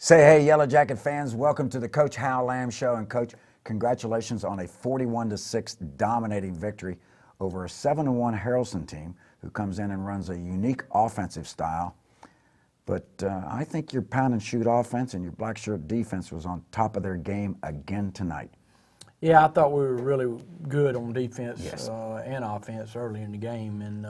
Say hey, Yellow Jacket fans. Welcome to the Coach Hal Lamb Show. And Coach, congratulations on a 41-6 dominating victory over a 7-1 Haralson team who comes in and runs a unique offensive style. But I think your pound and shoot offense and your black shirt defense was on top of their game again tonight. Yeah, I thought we were really good on defense Yes. And offense early in the game. And,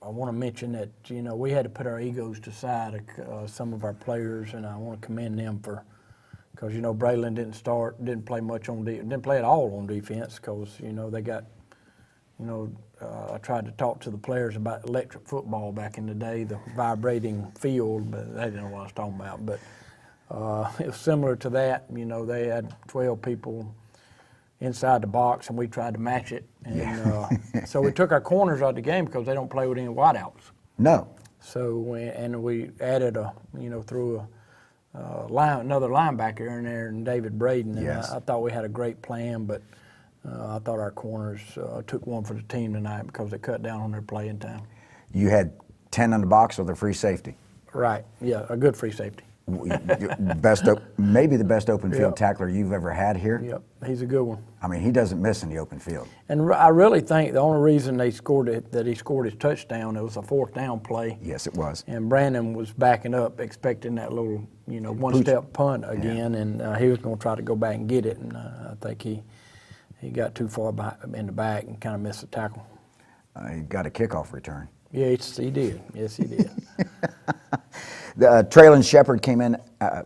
I want to mention that, we had to put our egos to side, some of our players, and I want to commend them because, Braylon didn't play much on defense, didn't play at all on defense because, they got, I tried to talk to the players about electric football back in the day, the vibrating field, but they didn't know what I was talking about. But it was similar to that. They had 12 people inside the box, and we tried to match it. And so we took our corners out of the game because they don't play with any wideouts. No. So we added threw another linebacker in there, and David Braden. And Yes. I thought we had a great plan, but I thought our corners took one for the team tonight because they cut down on their playing time. You had 10 in the box with a free safety. Right. Yeah, a good free safety. Maybe the best open field Yep. tackler you've ever had here. Yep, he's a good one. I mean, he doesn't miss in the open field. And I really think the only reason he scored his touchdown, it was a fourth down play. Yes, it was. And Brandon was backing up, expecting that little, one-step punt again, and he was going to try to go back and get it. And I think he got too far in the back and kind of missed the tackle. He got a kickoff return. Yes, he did. Yes, he did. Traylon Shepard came in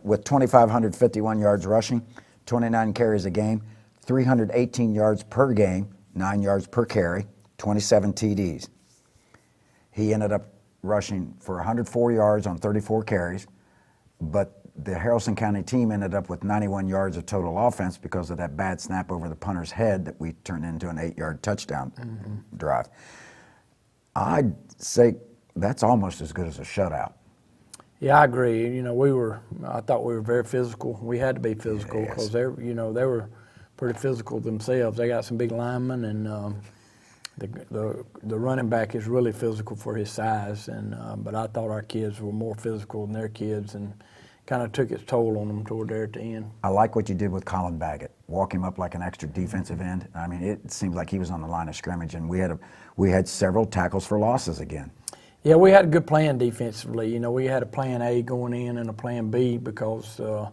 with 2,551 yards rushing, 29 carries a game, 318 yards per game, 9 yards per carry, 27 TDs. He ended up rushing for 104 yards on 34 carries, but the Haralson County team ended up with 91 yards of total offense because of that bad snap over the punter's head that we turned into an 8-yard touchdown drive. I'd say that's almost as good as a shutout. Yeah, I agree. I thought we were very physical. We had to be physical because they were pretty physical themselves. They got some big linemen, and the running back is really physical for his size. And but I thought our kids were more physical than their kids, and kind of took its toll on them toward there at the end. I like what you did with Colin Baggett. Walk him up like an extra defensive end. I mean, it seemed like he was on the line of scrimmage, and we had several tackles for losses again. Yeah, we had a good plan defensively. We had a plan A going in and a plan B because, that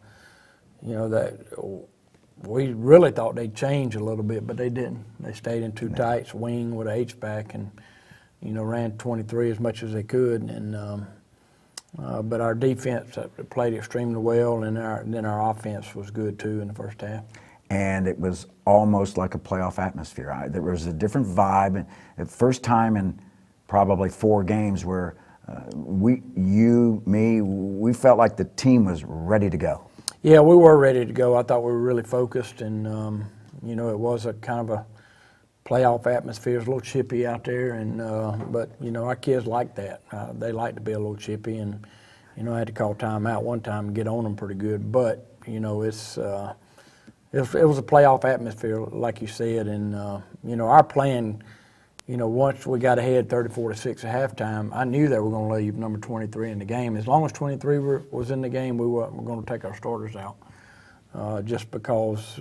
we really thought they'd change a little bit, but they didn't. They stayed in two tights, wing with an H-back, and, ran 23 as much as they could. And but our defense played extremely well, and then our offense was good too in the first half. And it was almost like a playoff atmosphere. There was a different vibe. And the first time in probably 4 games where we felt like the team was ready to go. Yeah, we were ready to go. I thought we were really focused, and it was a kind of a playoff atmosphere. It was a little chippy out there, and but our kids like that. They like to be a little chippy, and I had to call timeout one time and get on them pretty good. But it was a playoff atmosphere, like you said, and our plan. Once we got ahead 34-6 at halftime, I knew they were going to leave number 23 in the game. As long as 23 was in the game, we were going to take our starters out. Just because,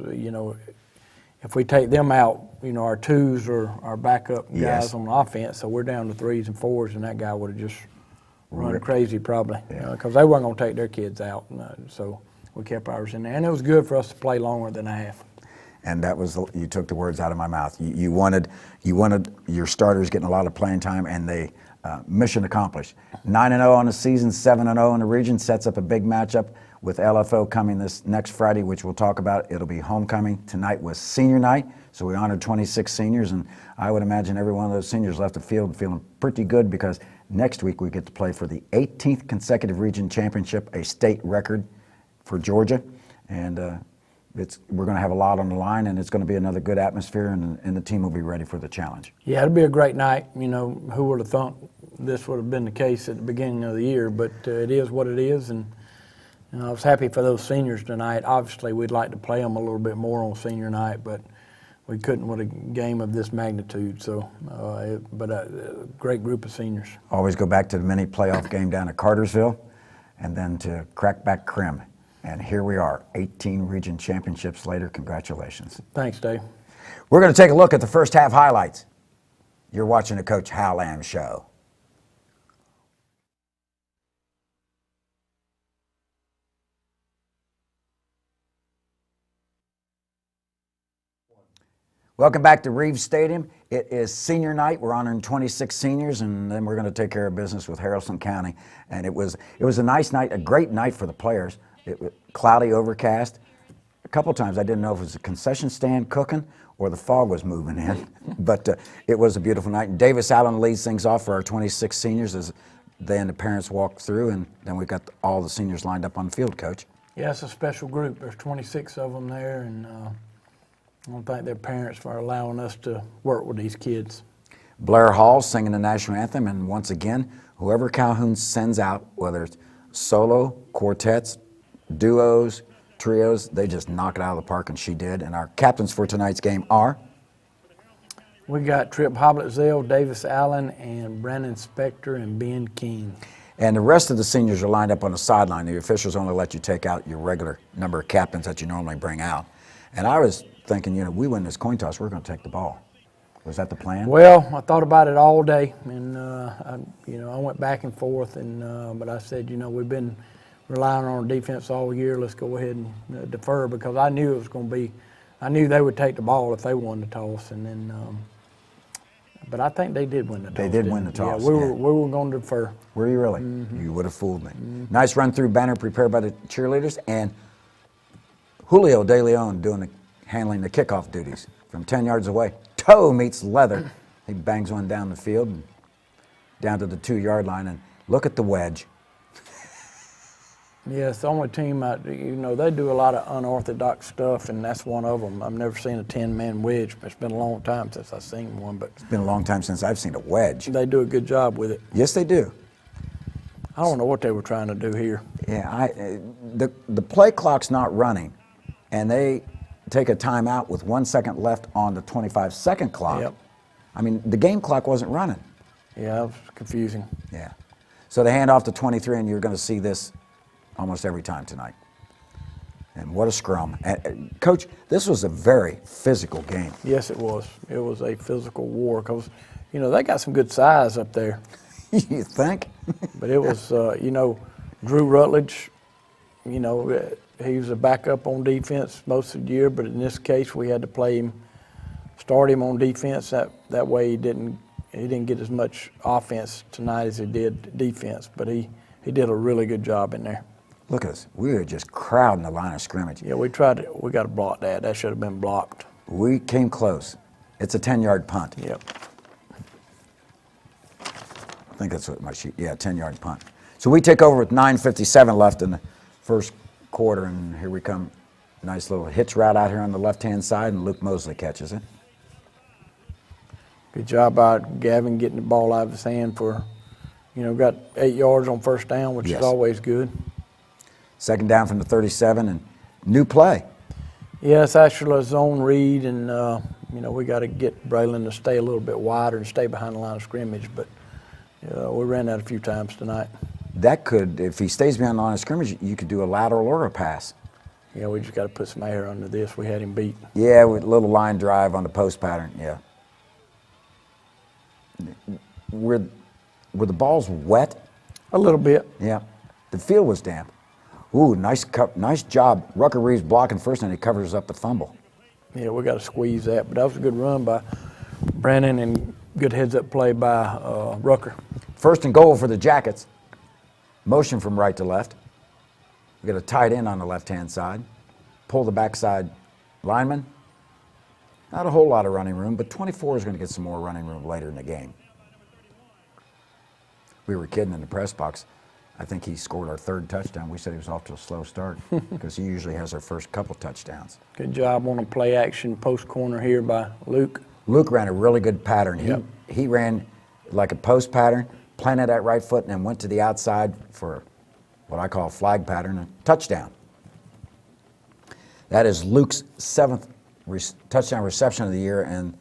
if we take them out, our twos are our backup guys on the offense, so we're down to 3s and 4s, and that guy would have just run crazy probably because they weren't going to take their kids out. So we kept ours in there, and it was good for us to play longer than a half. And that was, you took the words out of my mouth. You wanted your starters getting a lot of playing time, and they mission accomplished. 9-0 on the season, 7-0 in the region, sets up a big matchup with LFO coming this next Friday, which we'll talk about. It'll be homecoming. Tonight was senior night, so we honored 26 seniors, and I would imagine every one of those seniors left the field feeling pretty good because next week we get to play for the 18th consecutive region championship, a state record for Georgia, and we're going to have a lot on the line, and it's going to be another good atmosphere, and the team will be ready for the challenge. Yeah, it'll be a great night. Who would have thought this would have been the case at the beginning of the year, but it is what it is, and I was happy for those seniors tonight. Obviously, we'd like to play them a little bit more on senior night, but we couldn't with a game of this magnitude. So, but a great group of seniors. Always go back to the mini playoff game down at Cartersville. and then to Crackback Crim. And here we are, 18 region championships later. Congratulations. Thanks, Dave. We're going to take a look at the first half highlights. You're watching the Coach Hal Lamb Show. Welcome back to Reeves Stadium. It is senior night. We're honoring 26 seniors, and then we're going to take care of business with Haralson County. And it was a nice night, a great night for the players. It was cloudy, overcast. A couple times I didn't know if it was a concession stand cooking or the fog was moving in, but it was a beautiful night. And Davis Allen leads things off for our 26 seniors as they and the parents walk through, and then we've got all the seniors lined up on the field, Coach. Yeah, it's a special group. There's 26 of them there, and I want to thank their parents for allowing us to work with these kids. Blair Hall singing the national anthem, and once again, whoever Calhoun sends out, whether it's solo, quartets, duos, trios, they just knock it out of the park, and she did. And our captains for tonight's game are? We got Trip Hoblet-Zell, Davis Allen, and Brandon Spector, and Ben King. And the rest of the seniors are lined up on the sideline. The officials only let you take out your regular number of captains that you normally bring out. And I was thinking, we win this coin toss, we're going to take the ball. Was that the plan? Well, I thought about it all day, and I went back and forth, and but I said, we've been relying on our defense all year. Let's go ahead and defer, because I knew it was going to be. I knew they would take the ball if they won the toss, and then. But I think they did win the toss. They did win the toss. Yeah, we were going to defer. Were you really? Mm-hmm. You would have fooled me. Mm-hmm. Nice run through banner prepared by the cheerleaders, and Julio De Leon handling the kickoff duties from 10 yards away. Toe meets leather. He bangs one down the field and down to the 2-yard line, and look at the wedge. Yeah, it's the only team they do a lot of unorthodox stuff, and that's one of them. I've never seen a 10-man wedge. It's been a long time since I've seen one, but it's been a long time since I've seen a wedge. They do a good job with it. Yes, they do. I don't know what they were trying to do here. Yeah, the play clock's not running, and they take a timeout with 1 second left on the 25-second clock. Yep. I mean, the game clock wasn't running. Yeah, it was confusing. Yeah. So they hand off to 23, and you're going to see this almost every time tonight. And what a scrum. Coach, this was a very physical game. Yes, it was. It was a physical war, because, they got some good size up there. You think? But it was, Drew Rutledge, he was a backup on defense most of the year, but in this case we had to start him on defense. That way he didn't get as much offense tonight as he did defense, but he did a really good job in there. Look at us. We were just crowding the line of scrimmage. Yeah, we got to block that. That should have been blocked. We came close. It's a 10-yard punt. Yep. I think that's what my sheet, 10-yard punt. So we take over with 9:57 left in the first quarter, and here we come. Nice little hitch route out here on the left-hand side, and Luke Mosley catches it. Good job by Gavin getting the ball out of his hand got 8 yards on first down, which is always good. Second down from the 37, and new play. Yeah, it's actually a zone read, and, we got to get Braylon to stay a little bit wider and stay behind the line of scrimmage, but we ran that a few times tonight. That could, if he stays behind the line of scrimmage, you could do a lateral or a pass. Yeah, we just got to put some air under this. We had him beat. Yeah, with a little line drive on the post pattern, yeah. Were the balls wet? A little bit. Yeah. The field was damp. Ooh, nice job. Rucker Reeves blocking first, and he covers up the fumble. Yeah, we got to squeeze that, but that was a good run by Brandon and good heads-up play by Rucker. First and goal for the Jackets. Motion from right to left. We got a tight end on the left-hand side. Pull the backside lineman. Not a whole lot of running room, but 24 is going to get some more running room later in the game. We were kidding in the press box. I think he scored our third touchdown. We said he was off to a slow start because he usually has our first couple touchdowns. Good job on a play action post corner here by Luke. Luke ran a really good pattern. Yep. He ran like a post pattern, planted that right foot, and then went to the outside for what I call a flag pattern, a touchdown. That is Luke's 7th touchdown reception of the year, and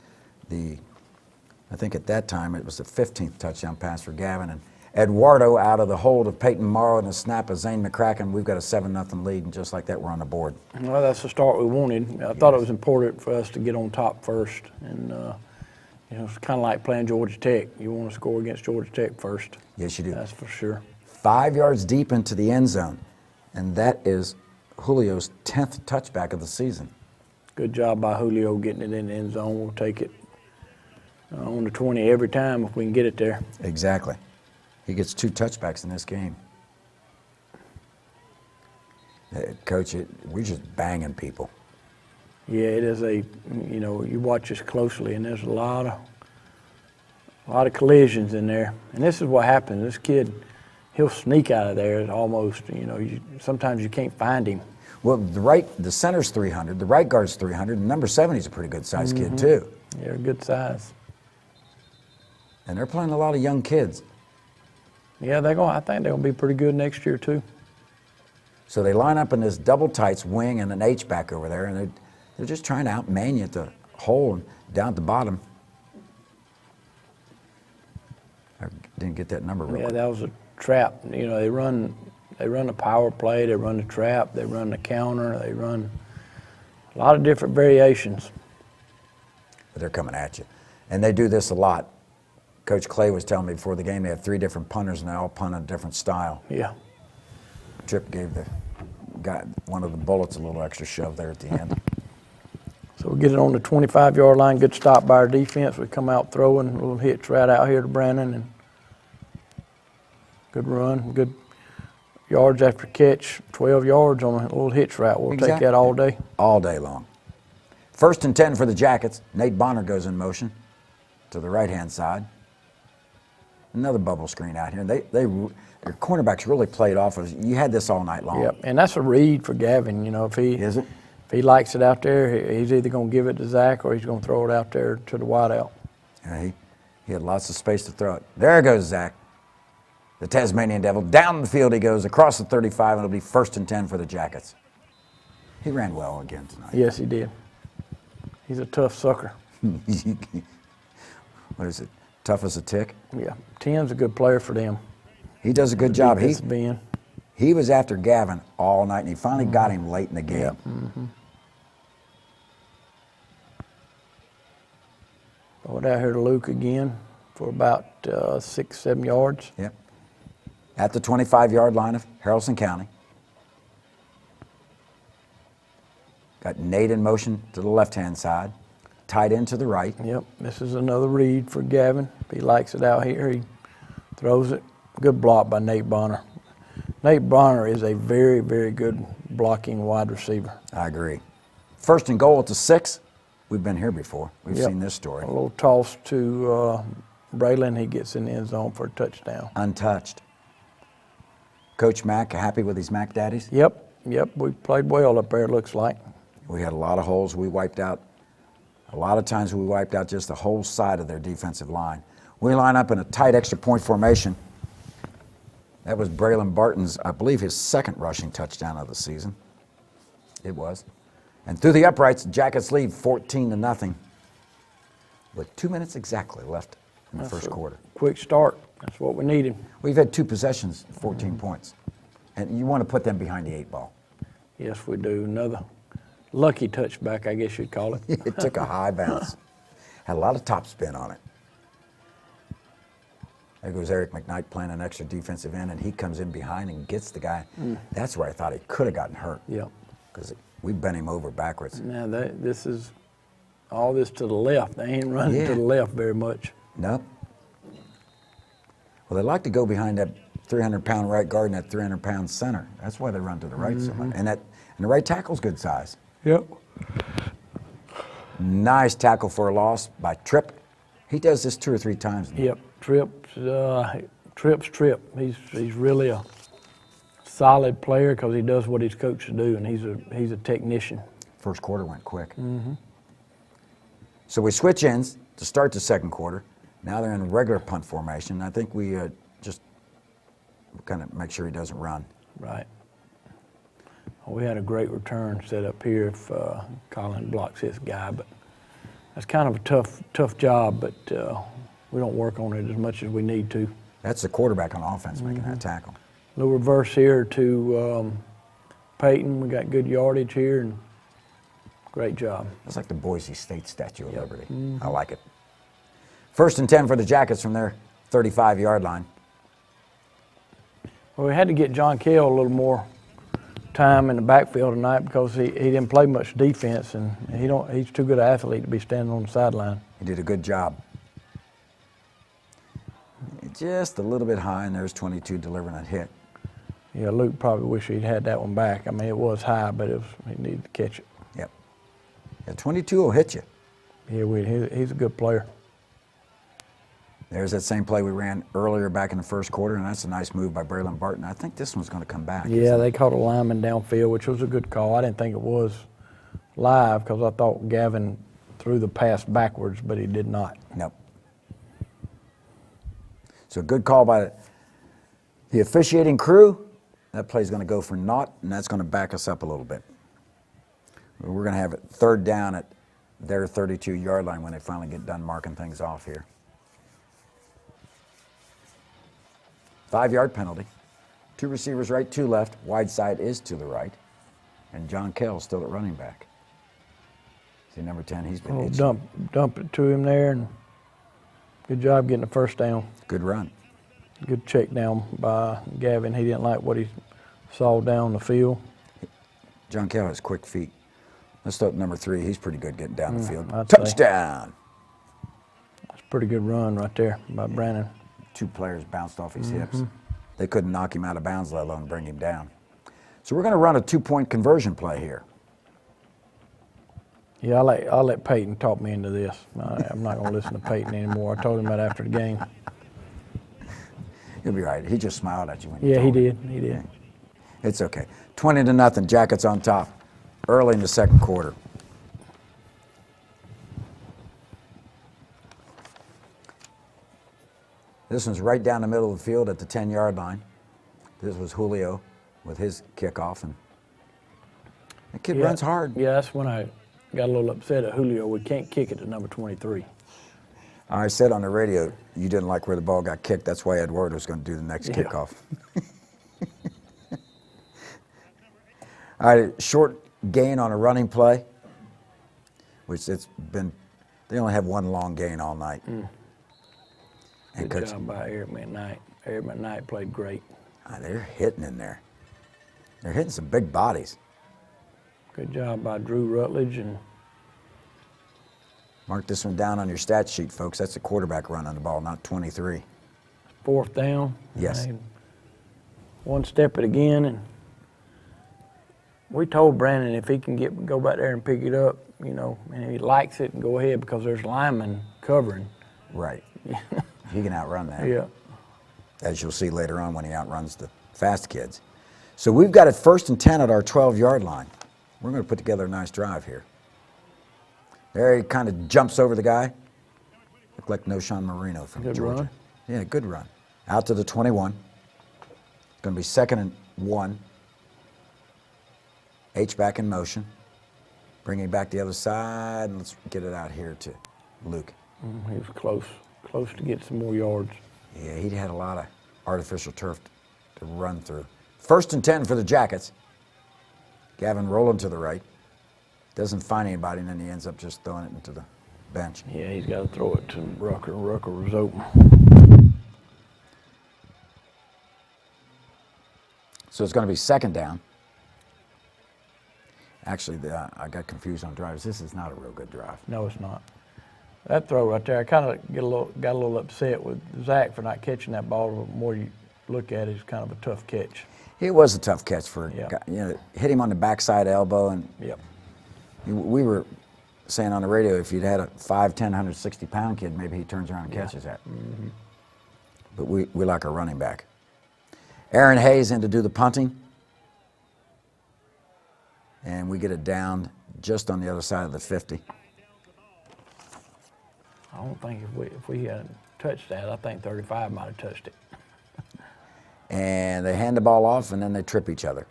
I think at that time it was the 15th touchdown pass for Gavin. Eduardo out of the hold of Peyton Morrow and a snap of Zane McCracken. We've got a 7-0 lead, and just like that, we're on the board. Well, that's the start we wanted. I thought it was important for us to get on top first, and it's kind of like playing Georgia Tech. You want to score against Georgia Tech first. Yes, you do. That's for sure. 5 yards deep into the end zone, and that is Julio's 10th touchback of the season. Good job by Julio getting it in the end zone. We'll take it on the 20 every time if we can get it there. Exactly. He gets 2 touchbacks in this game. Coach, we're just banging people. Yeah, it is you watch this closely, and there's a lot of collisions in there. And this is what happens. This kid, he'll sneak out of there almost, sometimes you can't find him. Well, the center's 300, the right guard's 300, and number 70's a pretty good sized kid too. They're good size. And they're playing a lot of young kids. Yeah, I think they're gonna be pretty good next year too. So they line up in this double tights wing and an H-back over there, and they're just trying to outman you at the hole and down at the bottom. I didn't get that number real quick. Yeah, that was a trap. They run a power play, they run the trap, they run the counter, they run a lot of different variations. But they're coming at you. And they do this a lot. Coach Clay was telling me before the game they have 3 different punters, and they all punt a different style. Yeah. Tripp gave the guy one of the bullets a little extra shove there at the end. So we get it on the 25-yard line. Good stop by our defense. We come out throwing, a little hitch right out here to Brandon, and good run, good yards after catch, 12 yards on a little hitch route. We'll take that all day. All day long. 1st and 10 for the Jackets. Nate Bonner goes in motion to the right-hand side. Another bubble screen out here. Their cornerbacks really played off of. You had this all night long. Yep, and that's a read for Gavin. Is it? If he likes it out there, he's either going to give it to Zach or he's going to throw it out there to the wideout. Yeah, he had lots of space to throw it. There goes Zach, the Tasmanian Devil. Down the field he goes, across the 35, and it'll be 1st and 10 for the Jackets. He ran well again tonight. Yes, he did. He's a tough sucker. What is it? Tough as a tick? Yeah, 10's a good player for them. He does a good job. He was after Gavin all night, and he finally got him late in the game. Yep. Throw it out here to Luke again for about 6, 7 yards. Yep. At the 25-yard line of Haralson County. Got Nate in motion to the left-hand side. Tight end to the right. Yep, this is another read for Gavin. If he likes it out here, he throws it. Good block by Nate Bonner. Nate Bonner is a very, very good blocking wide receiver. I agree. 1st and goal at the 6. We've been here before. We've seen this story. A little toss to Braylon. He gets in the end zone for a touchdown. Untouched. Coach Mack, happy with his Mack daddies? Yep. We played well up there, it looks like. We had a lot of holes we wiped out. A lot of times we wiped out just the whole side of their defensive line. We line up in a tight extra point formation. That was Braylon Barton's, I believe, his 2nd rushing touchdown of the season. It was. And through the uprights, Jackets lead 14-0 with 2 minutes exactly left in the first quarter. Quick start. That's what we needed. We've had 2 possessions, 14 points. And you want to put them behind the 8 ball. Yes, we do. Another lucky touchback, I guess you'd call it. It took a high bounce. Had a lot of top spin on it. There goes Eric McKnight playing an extra defensive end, and he comes in behind and gets the guy. That's where I thought he could have gotten hurt. Yep. Because we bent him over backwards. Now, this is all this to the left. They ain't running to the left very much. Nope. Well, they like to go behind that 300-pound right guard and that 300-pound center. That's why they run to the right so much. And the right tackle's good size. Yep. Nice tackle for a loss by Tripp. He does this 2 or 3 times. Yep. Tripp's Tripp. He's really a solid player because he does what he's coached to do, and he's a technician. First quarter went quick. So we switch ends to start the second quarter. Now they're in regular punt formation. I think we just kind of make sure he doesn't run. Right. Well, we had a great return set up here if Colin blocks his guy, but that's kind of a tough job, but we don't work on it as much as we need to. That's the quarterback on offense making that tackle. Little reverse here to Peyton. We got good yardage here, and great job. That's like the Boise State Statue of Liberty. I like it. 1st and 10 for the Jackets from their 35-yard line. Well, we had to get John Kell a little more time in the backfield tonight because he didn't play much defense, and he's too good an athlete to be standing on the sideline. He did a good job. Just a little bit high, and there's 22 delivering a hit. Yeah, Luke probably wish he'd had that one back. I mean, it was high, but he needed to catch it. Yep. Yeah, 22 will hit you. Yeah, he's a good player. There's that same play we ran earlier back in the first quarter, and that's a nice move by Braylon Barton. I think this one's going to come back. Yeah, they caught a lineman downfield, which was a good call. I didn't think it was live because I thought Gavin threw the pass backwards, but he did not. Nope. So good call by the officiating crew. That play's going to go for naught, and that's going to back us up a little bit. We're going to have it 3rd down at their 32-yard line when they finally get done marking things off here. 5-yard penalty. 2 receivers right, 2 left. Wide side is to the right. And John Kell still at running back. See, number 10, he's been itching. Dump it to him there, and good job getting the first down. Good run. Good check down by Gavin. He didn't like what he saw down the field. John Kell has quick feet. Let's start number 3. He's pretty good getting down the field. I'd say. Touchdown! That's a pretty good run right there by Brandon. 2 players bounced off his hips. They couldn't knock him out of bounds, let alone bring him down. So we're going to run a 2-point conversion play here. Yeah, I'll let Peyton talk me into this. I'm not going to listen to Peyton anymore. I told him that after the game. You'll be right. He just smiled at you when you Yeah, told he him. did. He did. It's okay. 20-0, Jackets on top early in the second quarter. This one's right down the middle of the field at the 10-yard line. This was Julio with his kickoff, and the kid runs hard. Yeah, that's when I got a little upset at Julio. We can't kick it to number 23. I said on the radio, you didn't like where the ball got kicked. That's why Edward was going to do the next kickoff. All right, short gain on a running play, which it's been, they only have 1 long gain all night. And Good job by Eric McKnight. Eric McKnight played great. They're hitting in there. They're hitting some big bodies. Good job by Drew Rutledge. And Mark this one down on your stat sheet, folks. That's a quarterback run on the ball, not 23. 4th down. Yes. One step it again, and we told Brandon if he can go back there and pick it up, you know, and if he likes it, and go ahead because there's linemen covering. Right. He can outrun that. Yeah. As you'll see later on when he outruns the fast kids. So we've got it 1st and 10 at our 12-yard line. We're going to put together a nice drive here. There he kind of jumps over the guy. Looked like Noshawn Marino from Good Georgia. run. Yeah, good run. Out to the 21. It's going to be 2nd and 1. H-back in motion. Bringing back the other side. And let's get it out here to Luke. He was close to get some more yards. Yeah, he had a lot of artificial turf to run through. 1st and 10 for the Jackets. Gavin rolling to the right. Doesn't find anybody, and then he ends up just throwing it into the bench. Yeah, he's got to throw it to Rucker. Rucker was open. So it's going to be 2nd down. Actually, I got confused on drives. This is not a real good drive. No, it's not. That throw right there, I kind of got a little upset with Zach for not catching that ball. The more you look at it, it's kind of a tough catch. It was a tough catch for Yeah. a guy. You know, hit him on the backside elbow, and Yep. we were saying on the radio if you'd had a 5'10", 160-pound kid, maybe he turns around and catches that. But we like our running back. Aaron Hayes in to do the punting. And we get it down just on the other side of the 50. I don't think if we hadn't touched that, I think 35 might have touched it. And they hand the ball off, and then they trip each other.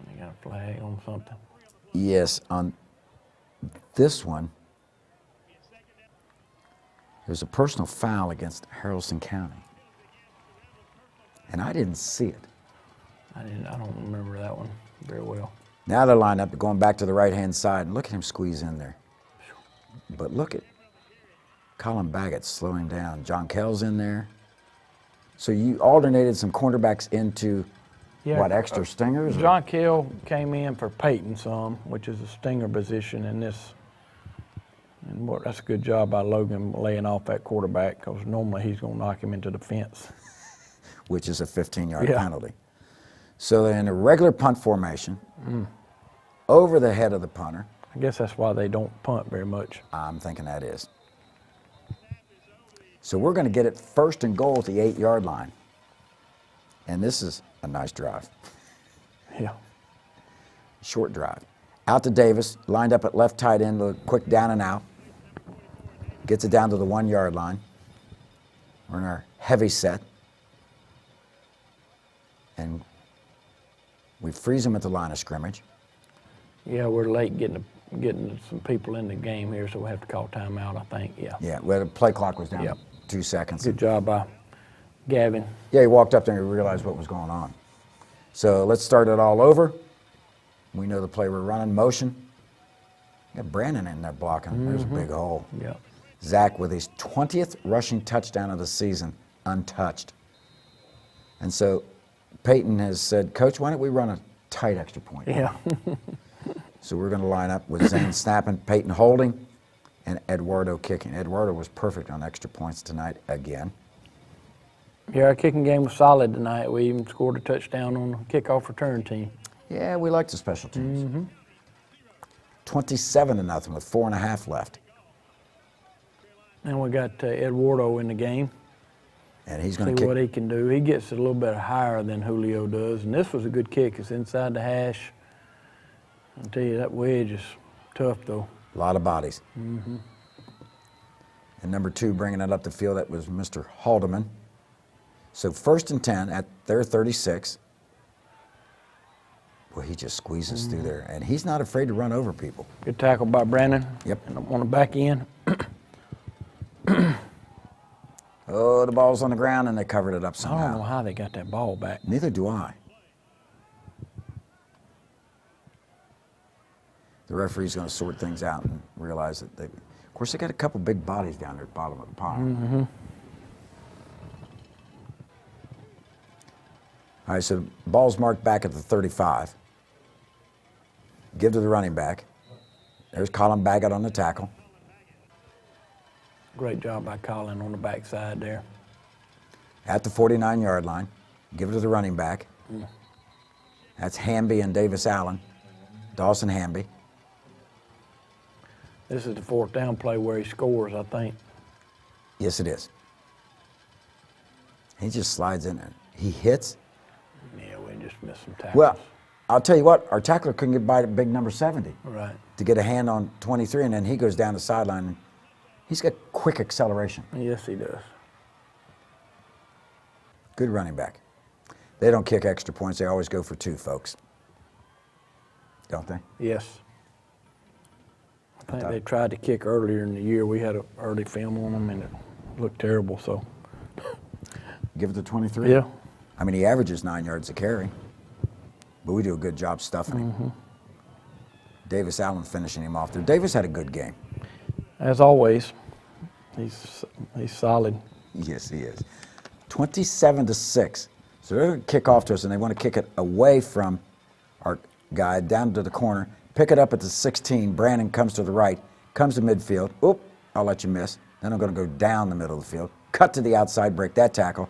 They got a flag on something. Yes, on this one, There's a personal foul against Haralson County. And I didn't see it. I don't remember that one very well. Now they're lined up, going back to the right-hand side, and look at him squeeze in there. But look at Colin Baggett slowing down. John Kell's in there. So you alternated some cornerbacks into, what, extra stingers? John Kell came in for Peyton some, which is a stinger position in this. And that's a good job by Logan laying off that quarterback, because normally he's going to knock him into the fence. Which is a 15-yard penalty. So they're in a regular punt formation, over the head of the punter. I guess that's why they don't punt very much. I'm thinking that is. So we're going to get it 1st and goal at the 8-yard line. And this is a nice drive. Yeah. Short drive. Out to Davis, lined up at left tight end, a quick down and out. Gets it down to the 1-yard line. We're in our heavy set. And we freeze them at the line of scrimmage. Yeah, we're late getting some people in the game here, so we have to call timeout, I think. Yeah. Yeah, well, the play clock was down Yep. 2 seconds. Good job by Gavin. Yeah, he walked up there and realized what was going on. So let's start it all over. We know the play we're running. Motion. Got Brandon in there blocking. There's a big hole. Yeah. Zach with his 20th rushing touchdown of the season, untouched. And so Peyton has said, Coach, why don't we run a tight extra point? Yeah. So we're going to line up with Zane snapping, Peyton holding, and Eduardo kicking. Eduardo was perfect on extra points tonight again. Yeah, our kicking game was solid tonight. We even scored a touchdown on the kickoff return team. Yeah, we like the special teams. 27-0 with 4.5 left. And we got Eduardo in the game. And he's going See to kick. what he can do. He gets it a little bit higher than Julio does. And this was a good kick. It's inside the hash. I'll tell you, that wedge is tough, though. A lot of bodies. And number 2 bringing it up the field, that was Mr. Haldeman. So 1st and 10 at their 36. Well, he just squeezes through there. And he's not afraid to run over people. Good tackle by Brandon. Yep. And on the back end. Oh, the ball's on the ground, and they covered it up I somehow. don't know how they got that ball back. Neither do I. The referee's going to sort things out and realize that of course, they got a couple big bodies down there at the bottom of the pond. All right, so ball's marked back at the 35. Give to the running back. There's Colin Baggett on the tackle. Great job by Colin on the backside there. At the 49-yard line. Give it to the running back. That's Hamby and Davis Allen. Dawson Hamby. This is the 4th down play where he scores, I think. Yes, it is. He just slides in there. He hits. Yeah, we just missed some tackles. Well, I'll tell you what, our tackler couldn't get by the big number 70 Right. to get a hand on 23, and then he goes down the sideline. And he's got quick acceleration. Yes, he does. Good running back. They don't kick extra points. They always go for 2, folks. Don't they? Yes. I think they tried to kick earlier in the year. We had an early film on them, and it looked terrible, so. Give it to 23? Yeah. I mean, he averages 9 yards a carry, but we do a good job stuffing him. Davis Allen finishing him off there. Davis had a good game. As always, he's solid. Yes, he is. 27-6. So they're going to kick off to us, and they want to kick it away from our guy down to the corner. Pick it up at the 16. Brandon comes to the right, comes to midfield. Oop, I'll let you miss. Then I'm going to go down the middle of the field, cut to the outside, break that tackle.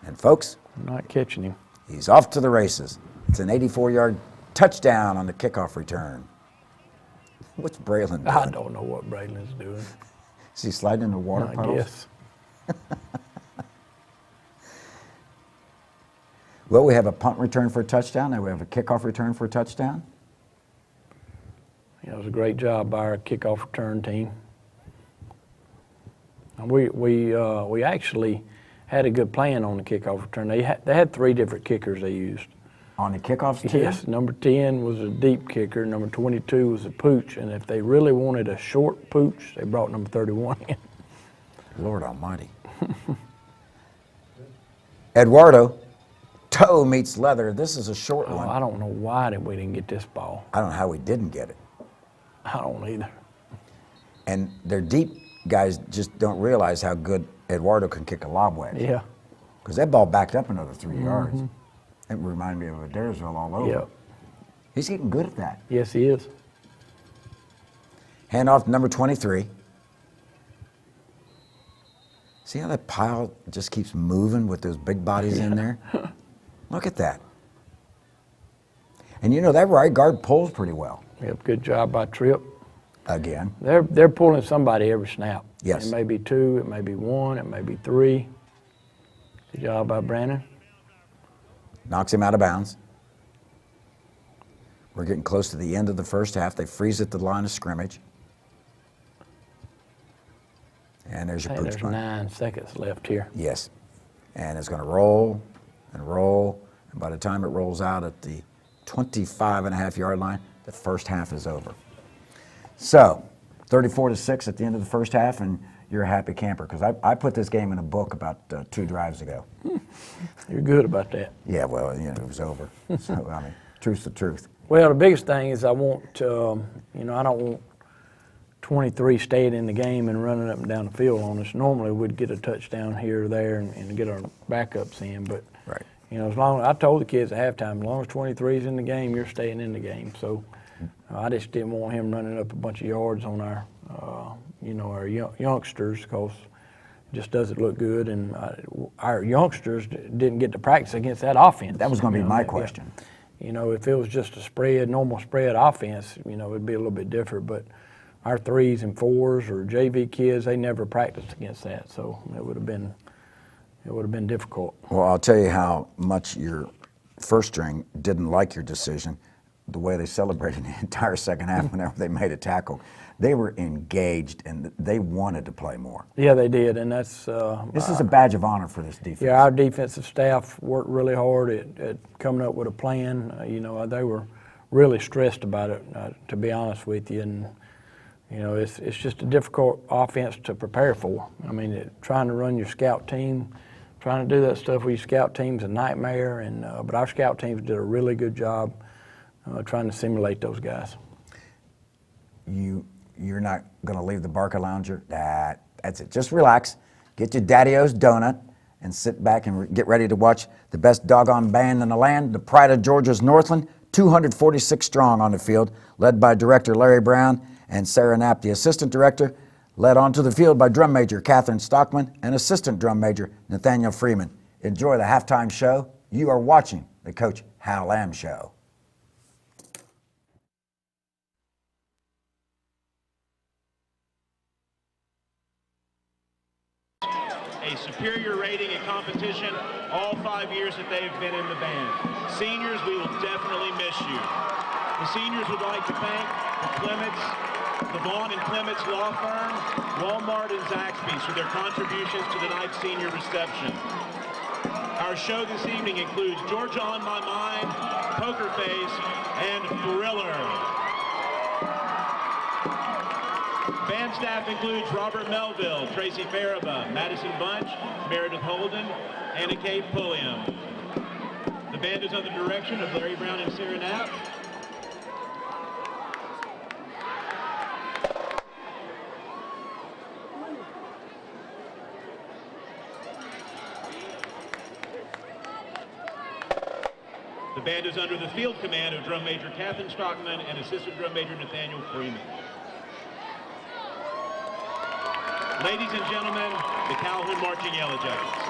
And folks, Not catching him. he's off to the races. It's an 84-yard touchdown on the kickoff return. What's Braylon doing? I don't know what Braylon's doing. Is he sliding in the water I puddles? guess. Well, we have a punt return for a touchdown, and we have a kickoff return for a touchdown. Yeah, it was a great job by our kickoff return team. And we actually had a good plan on the kickoff return. They had 3 different kickers they used. On the kickoffs, too? Yes, number 10 was a deep kicker, number 22 was a pooch, and if they really wanted a short pooch, they brought number 31 in. Lord Almighty. Eduardo, toe meets leather. This is a short Oh, one. I don't know why we didn't get this ball. I don't know how we didn't get it. I don't either. And their deep guys just don't realize how good Eduardo can kick a lob wedge. Yeah. Because that ball backed up another 3 yards. It reminded me of a Daresville all over. Yep. He's getting good at that. Yes, he is. Hand off to number 23. See how that pile just keeps moving with those big bodies in there? Look at that. And you know, that right guard pulls pretty well. Yep. Good job by Tripp. Again. They're pulling somebody every snap. Yes. It may be 2, it may be 1, it may be 3. Good job by Brandon. Knocks him out of bounds. We're getting close to the end of the first half. They freeze at the line of scrimmage. And there's your Hey, pooch there's punt. 9 seconds left here. Yes. And it's going to roll and roll. And by the time it rolls out at the 25.5-yard line, the first half is over. So, 34-6 at the end of the first half, and you're a happy camper because I put this game in a book about 2 drives ago. You're good about that. Yeah, well, you know, it was over. So, I mean, truth's the truth. Well, the biggest thing is I want, I don't want 23 staying in the game and running up and down the field on us. Normally, we'd get a touchdown here or there and get our backups in, but Right. as long as I told the kids at halftime, as long as 23's in the game, you're staying in the game. So I just didn't want him running up a bunch of yards on our, our youngsters because it just doesn't look good. And our youngsters didn't get to practice against that offense. That was going to be my Yeah. question. If it was just a normal spread offense, it'd be a little bit different. But our 3s and 4s or JV kids, they never practiced against that, so it would have been difficult. Well, I'll tell you how much your first string didn't like your decision, the way they celebrated the entire second half whenever they made a tackle. They were engaged and they wanted to play more. Yeah, they did, and that's This is a badge of honor for this defense. yeah. Our defensive staff worked really hard at coming up with a plan. They were really stressed about it, to be honest with you, and it's just a difficult offense to prepare for. I mean, trying to run your scout team. Trying to do that stuff with your scout team's a nightmare, but our scout teams did a really good job trying to simulate those guys. You're not going to leave the Barca Lounger? That's it. Just relax, get your Daddy-O's donut, and sit back and get ready to watch the best doggone band in the land, the pride of Georgia's Northland, 246 strong on the field, led by Director Larry Brown and Sarah Knapp, the Assistant Director, led onto the field by Drum Major Catherine Stockman and Assistant Drum Major Nathaniel Freeman. Enjoy the halftime show. You are watching the Coach Hal Lamb Show. A superior rating in competition all 5 years that they've been in the band. Seniors, we will definitely miss you. The seniors would like to thank the Clements, the Vaughn and Clements Law Firm, Walmart, and Zaxby's for their contributions to tonight's senior reception. Our show this evening includes Georgia on My Mind, Poker Face, and Thriller. Band staff includes Robert Melville, Tracy Faraba, Madison Bunch, Meredith Holden, Anna Kate Pulliam. The band is under the direction of Larry Brown and Sarah Knapp. The band is under the field command of Drum Major Catherine Stockman and Assistant Drum Major Nathaniel Freeman. Ladies and gentlemen, the Calhoun Marching Yellow Jackets.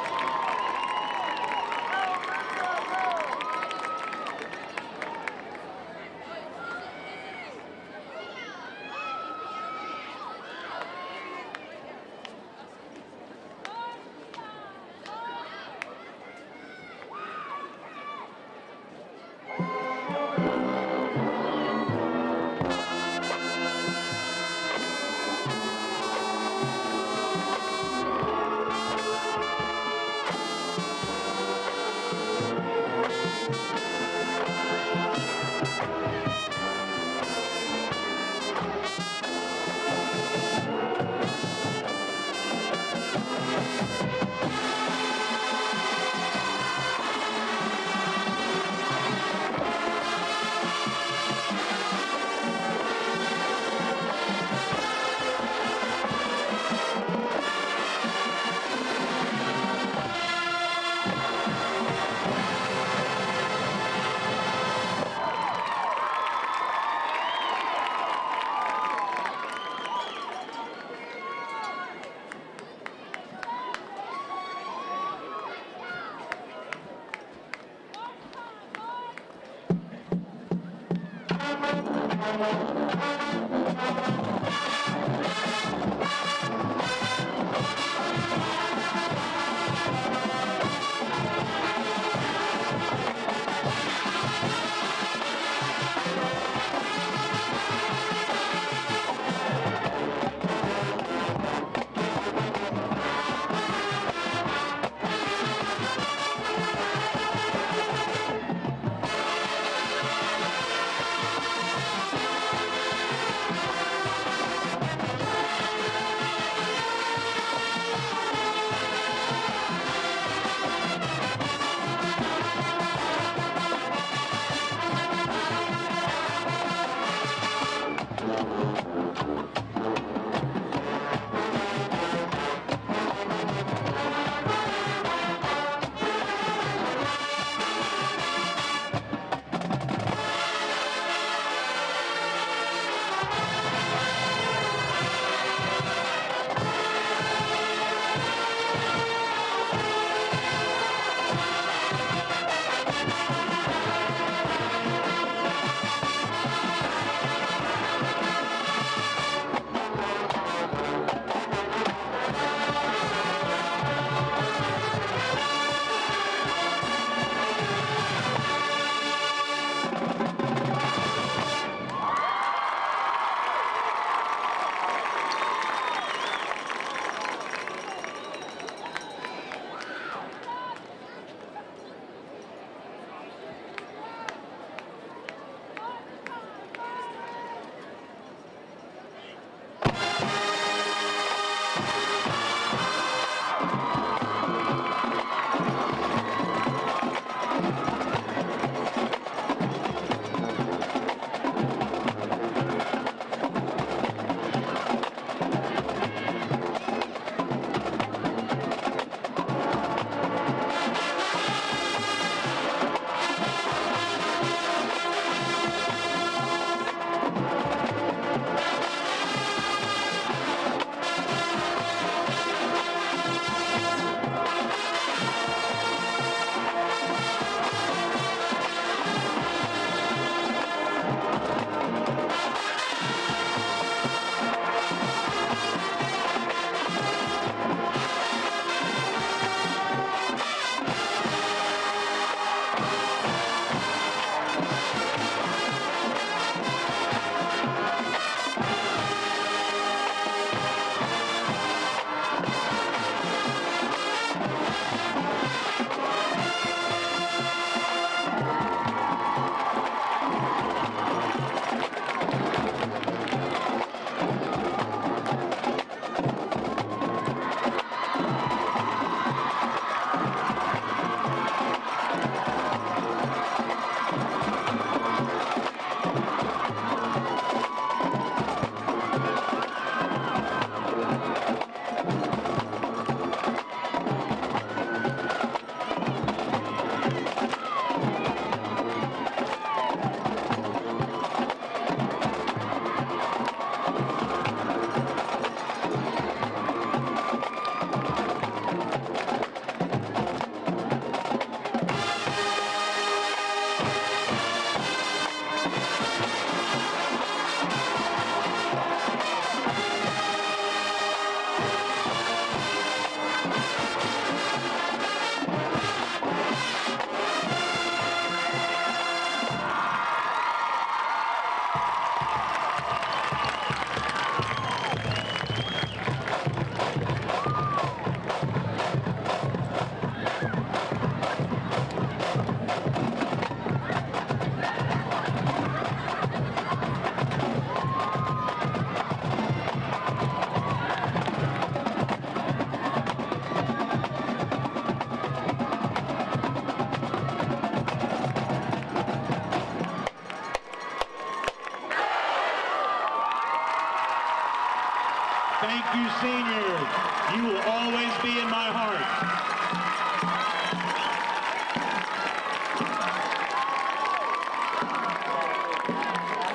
Thank you, seniors. You will always be in my heart.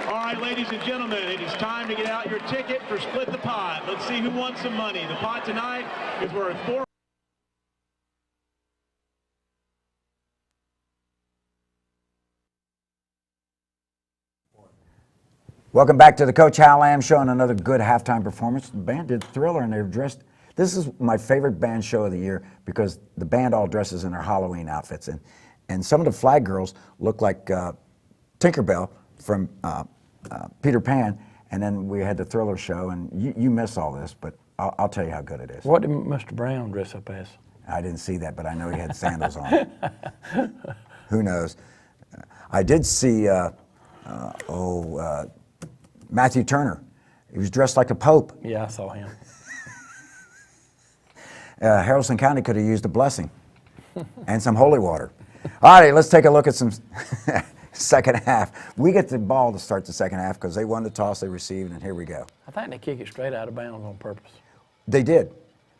All right, ladies and gentlemen, it is time to get out your ticket for Split the Pot. Let's see who wants some money. The pot tonight is worth $4. Welcome back to the Coach Hal Lamb Show and another good halftime performance. The band did Thriller and they were dressed. This is my favorite band show of the year because the band all dresses in their Halloween outfits. And some of the flag girls look like Tinkerbell from Peter Pan. And then we had the Thriller show, and you miss all this, but I'll tell you how good it is. What did Mr. Brown dress up as? I didn't see that, but I know he had sandals on. Who knows? I did see, Matthew Turner. He was dressed like the Pope. Yeah, I saw him. Haralson County could have used a blessing and some holy water. All right, let's take a look at some second half. We get the ball to start the second half because they won the toss, they received, and here we go. I think they kick it straight out of bounds on purpose. They did,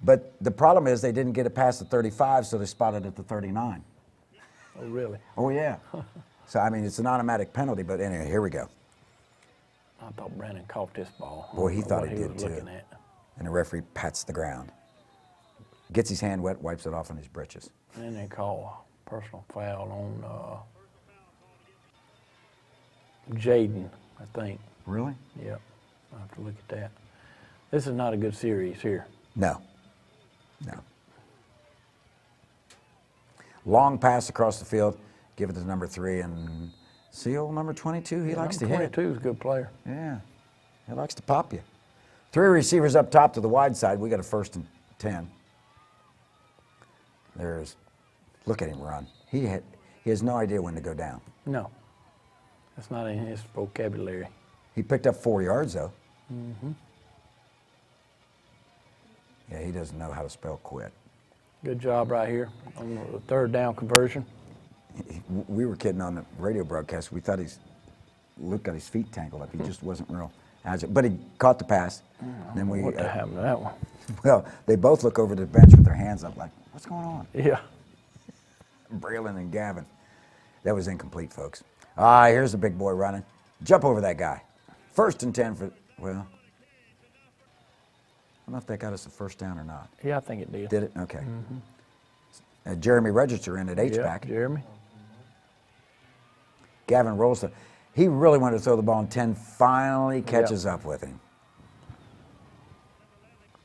but the problem is they didn't get it past the 35, so they spotted at the 39. Oh, really? Oh, yeah. So, I mean, it's an automatic penalty, but anyway, here we go. I thought Brandon caught this ball. Boy, he thought what he did was too. looking at. And the referee pats the ground. Gets his hand wet, wipes it off on his britches. And then they call a personal foul on Jaden, I think. Really? Yep. I'll have to look at that. This is not a good series here. No. No. Long pass across the field. Give it to number 3 and see old number 22. He likes to hit. 22 is a good player. Yeah. He likes to pop you. 3 receivers up top to the wide side. We got a 1st and 10. Look at him run. He has no idea when to go down. No. That's not in his vocabulary. He picked up 4 yards though. Mm-hmm. Yeah, he doesn't know how to spell quit. Good job right here on the 3rd down conversion. We were kidding on the radio broadcast. We thought Luke got his feet tangled up. He just wasn't real agile. But he caught the pass. Then we. What happened to that one? Well, they both look over to the bench with their hands up like, what's going on? Yeah. Braylon and Gavin. That was incomplete, folks. Here's the big boy running. Jump over that guy. 1st and 10 for, well, I don't know if that got us a 1st down or not. Yeah, I think it did. Did it? Okay. Jeremy Register in at H-back. Yeah, Jeremy. Gavin rolls the. He really wanted to throw the ball, and 10 finally catches up with him.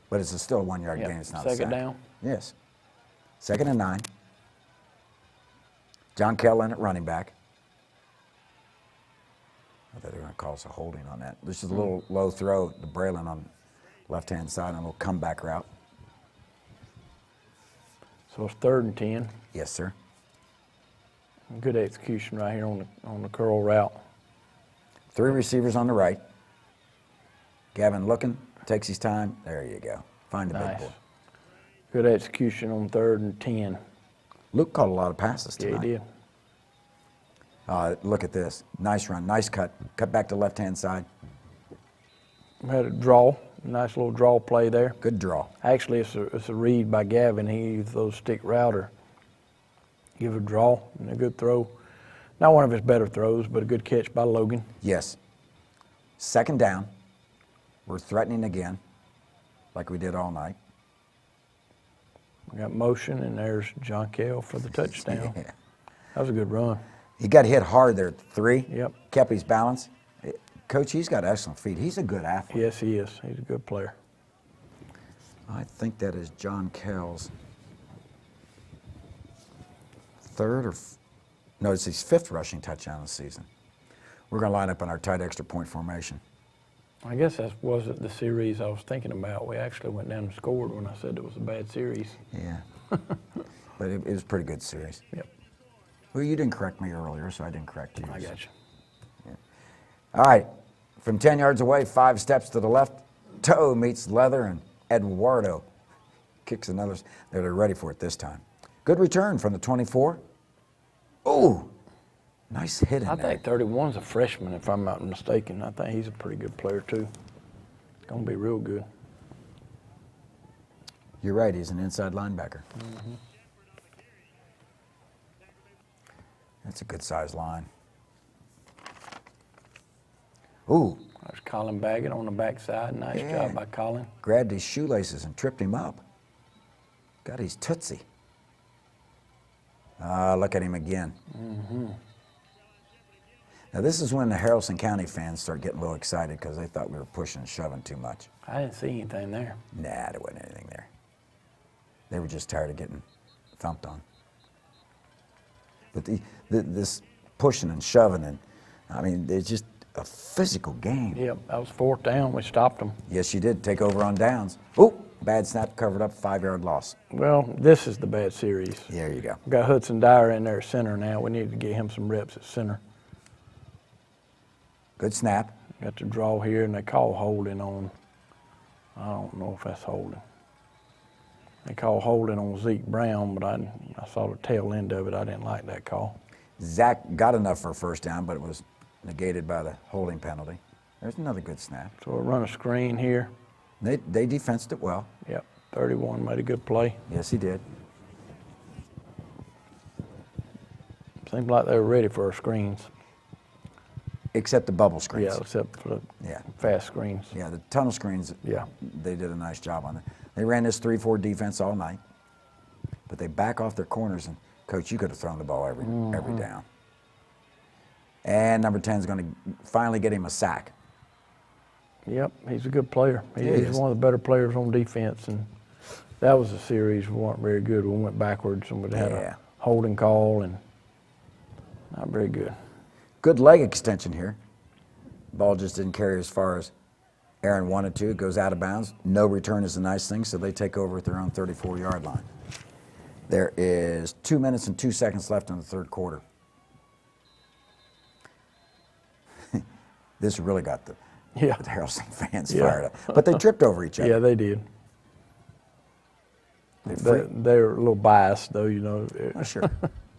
But it's still a 1-yard gain. It's not a sack. 2nd down. Yes. 2nd and 9. John Kell in at running back. I thought they were going to call us a holding on that. This is a little low throw to Braylon on left-hand side, and a little comeback route. So it's 3rd and 10. Yes, sir. Good execution right here on the curl route. 3 receivers on the right. Gavin looking, takes his time. There you go. Find the big boy. Good execution on 3rd and 10. Luke caught a lot of passes tonight. Yeah, he did. Look at this. Nice run, nice cut. Cut back to left-hand side. We had a draw, nice little draw play there. Good draw. Actually, it's a read by Gavin. He used those stick router. Give a draw and a good throw. Not one of his better throws, but a good catch by Logan. Yes. 2nd down. We're threatening again, like we did all night. We got motion, and there's John Kell for the touchdown. Yeah. That was a good run. He got hit hard there at 3. Yep. Kept his balance. Coach, he's got excellent feet. He's a good athlete. Yes, he is. He's a good player. I think that is John Kell's 3rd no, it's his 5th rushing touchdown this season. We're going to line up in our tight extra point formation. I guess that wasn't the series I was thinking about. We actually went down and scored when I said it was a bad series. Yeah. But it was a pretty good series. Yep. Well, you didn't correct me earlier, so I didn't correct you. I got you. Yeah. All right. From 10 yards away, 5 steps to the left, toe meets leather, and Eduardo kicks another. They're ready for it this time. Good return from the 24. Oh, nice hit in I there. think 31's a freshman, if I'm not mistaken. I think he's a pretty good player, too. Going to be real good. You're right. He's an inside linebacker. That's a good-sized line. Ooh. There's Colin Baggett on the backside. Nice job by Colin. Grabbed his shoelaces and tripped him up. Got his tootsie. Look at him again. Now, this is when the Haralson County fans start getting a little excited because they thought we were pushing and shoving too much. I didn't see anything there. Nah, there wasn't anything there. They were just tired of getting thumped on. But this pushing and shoving, and I mean, it's just a physical game. Yep, that was 4th down. We stopped them. Yes, you did. Take over on downs. Oh, bad snap, covered up, 5-yard loss. Well, this is the bad series. There you go. We got Hudson Dyer in there at center now. We need to get him some reps at center. Good snap. Got the draw here, and they call holding on. I don't know if that's holding. They call holding on Zeke Brown, but I saw the tail end of it. I didn't like that call. Zach got enough for a 1st down, but it was negated by the holding penalty. There's another good snap. So we'll run a screen here. They defensed it well. Yep, 31 made a good play. Yes, he did. Seemed like they were ready for our screens. Except the bubble screens. Yeah, except for the Yeah. fast screens. Yeah, the tunnel screens, Yeah. they did a nice job on it. They ran this 3-4 defense all night, but they back off their corners, and, Coach, you could have thrown the ball every down. And number 10 is going to finally get him a sack. Yep, he's a good player. Yeah, he He's is. one of the better players on defense, and that was a series we weren't very good. We went backwards, and we had Yeah. a holding call, and not very good. Good leg extension here. Ball just didn't carry as far as Aaron wanted to. It goes out of bounds. No return is a nice thing, so they take over at their own 34-yard line. There is 2 minutes and 2 seconds left in the 3rd quarter. This really got the Haralson fans fired up. But they tripped over each other. Yeah, they did. They're a little biased, though, you know. Oh, sure.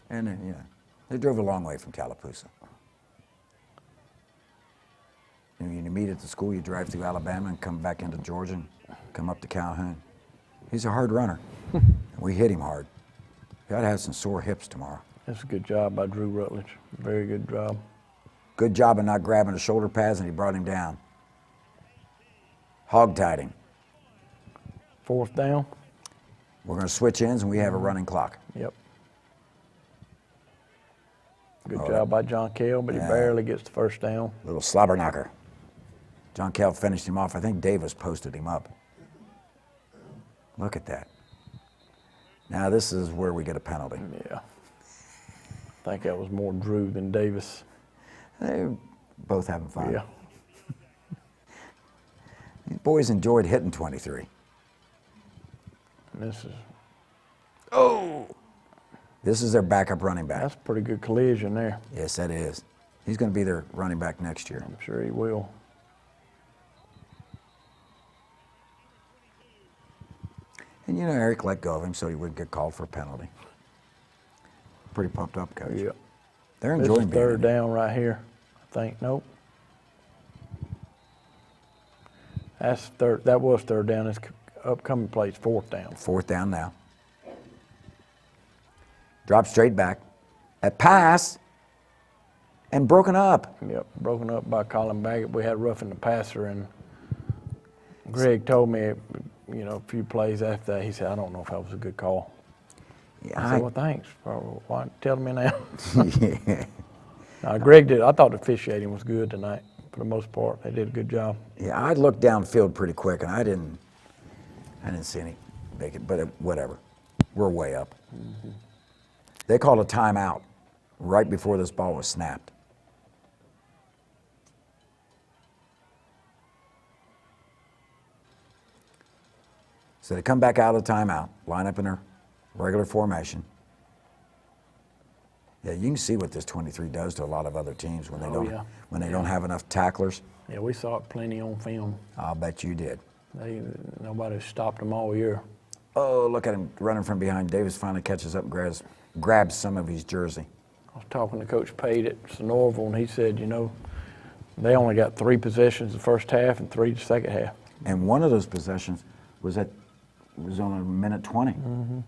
And then, they drove a long way from Tallapoosa. And you meet at the school, you drive through Alabama and come back into Georgia and come up to Calhoun. He's a hard runner. We hit him hard. He ought to have some sore hips tomorrow. That's a good job by Drew Rutledge. Very good job. Good job of not grabbing the shoulder pads, and he brought him down. Hog-tied him. 4th down. We're going to switch ends, and we have a running clock. Yep. Good job by John Kell, but he barely gets the 1st down. Little slobber knocker. John Kell finished him off. I think Davis posted him up. Look at that. Now this is where we get a penalty. Yeah. I think that was more Drew than Davis. They're both having fun. Yeah. These boys enjoyed hitting 23. And this is This is their backup running back. that's a pretty good collision there. Yes, that is. He's going to be their running back next year. I'm sure he will. And Eric let go of him so he wouldn't get called for a penalty. Pretty pumped up, Coach. Yep. They're This enjoying is being 3rd in. down right here. I think. Nope. That's third. That was 3rd down. This upcoming play is 4th down. 4th down now. Drop straight back. A pass and broken up. Yep. Broken up by Colin Baggett. We had roughing the passer, and Greg told me, a few plays after that, he said, I don't know if that was a good call. Yeah, I said, well, thanks. Why tell me now? yeah. Greg did. I thought the officiating was good tonight for the most part. They did a good job. Yeah, I looked downfield pretty quick, and I didn't see any make it, but whatever. We're way up. Mm-hmm. They called a timeout right before this ball was snapped. So they come back out of the timeout, line up in their regular formation. Yeah, you can see what this 23 does to a lot of other teams when they don't have enough tacklers. Yeah, we saw it plenty on film. I'll bet you did. Nobody stopped them all year. Oh, look at him running from behind. Davis finally catches up and grabs some of his jersey. I was talking to Coach Pate at Sonoraville, and he said, they only got 3 possessions the first half and 3 the second half. And one of those possessions was on a minute 20. Mm-hmm.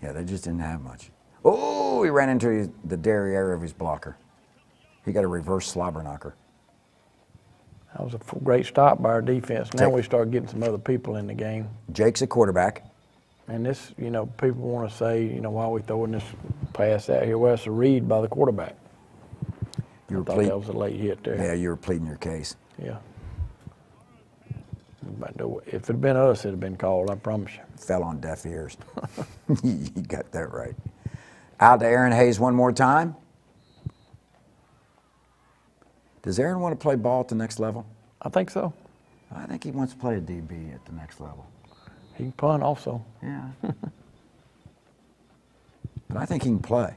Yeah, they just didn't have much. Oh, he ran into the derriere of his blocker. He got a reverse slobber knocker. That was a great stop by our defense. Now we start getting some other people in the game. Jake's a quarterback. And this, people want to say, why are we throwing this pass out here? Well, it's a read by the quarterback. You were I thought that was a late hit there. Yeah, you were pleading your case. Yeah. But if it had been us, it had been called, I promise you. Fell on deaf ears. You got that right. Out to Aaron Hayes one more time. Does Aaron want to play ball at the next level? I think so. I think he wants to play a DB at the next level. He can punt also. Yeah. But I think he can play.